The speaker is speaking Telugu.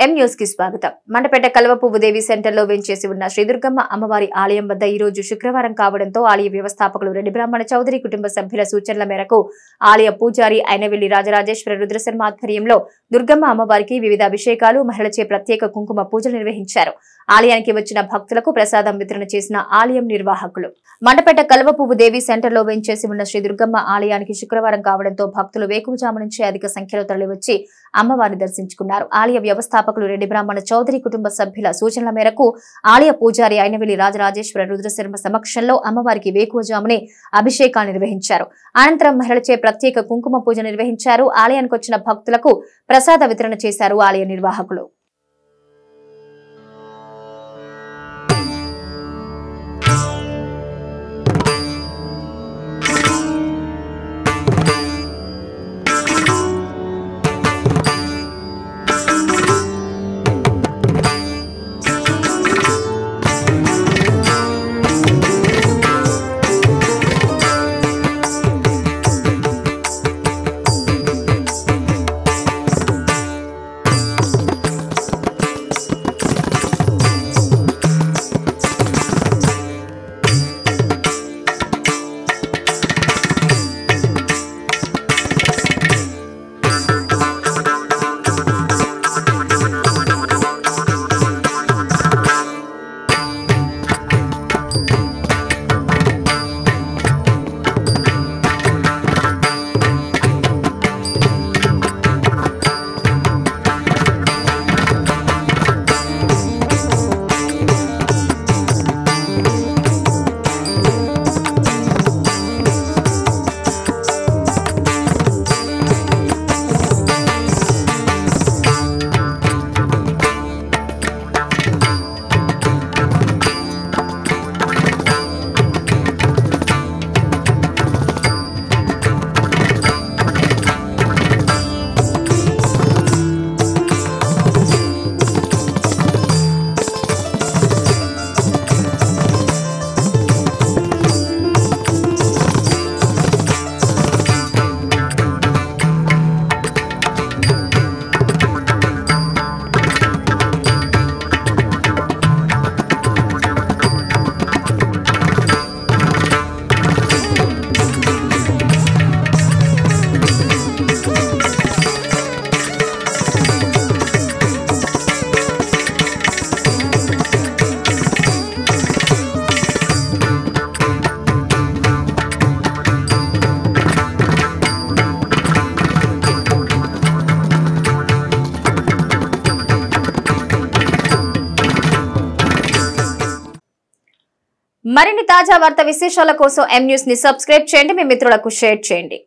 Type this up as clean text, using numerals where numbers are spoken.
ఎం న్యూస్ కి స్వాగతం. మండపేట కల్వపువ్వు దేవి సెంటర్ లో వెంచేసి ఉన్న శ్రీ దుర్గమ్మ అమ్మవారి ఆలయం వద్ద ఈ రోజు శుక్రవారం కావడంతో ఆలయ వ్యవస్థాపకులు రెడ్డి బ్రాహ్మణ చౌదరి కుటుంబ సభ్యుల సూచనల మేరకు ఆలయ పూజారి అయినవిల్లి రాజరాజేశ్వర రుద్రశర్మ ఆధ్వర్యంలో దుర్గమ్మ అమ్మవారికి వివిధ అభిషేకాలు, మహిళలచే ప్రత్యేక కుంకుమ పూజలు నిర్వహించారు. ఆలయానికి వచ్చిన భక్తులకు ప్రసాదం వితరణ చేసిన ఆలయం నిర్వాహకులు. మండపేట కల్వపువ్వు దేవి సెంటర్ లో వెంచేసి ఉన్న శ్రీ దుర్గమ్మ ఆలయానికి శుక్రవారం కావడంతో భక్తులు వేకువజాము నుంచి అధిక సంఖ్యలో తరలివచ్చి అమ్మవారిని దర్శించుకున్నారు. ఆలయ వ్యవస్థాపకులు రెడ్డి బ్రాహ్మణ చౌదరి కుటుంబ సభ్యుల సూచనల మేరకు ఆలయ పూజారి అయినవిల్లి రాజరాజేశ్వర రుద్రశర్మ సమక్షంలో అమ్మవారికి వేకువజామునే అభిషేకాలు నిర్వహించారు. అనంతరం మహిళలచే ప్రత్యేక కుంకుమ పూజ నిర్వహించారు. ఆలయానికి వచ్చిన భక్తులకు ప్రసాద వితరణ చేశారు ఆలయ నిర్వాహకులు. మరిన్ని తాజా వార్తా విశేషాల కోసం ఎం న్యూస్ ని సబ్స్క్రైబ్ చేయండి, మీ మిత్రులకు షేర్ చేయండి.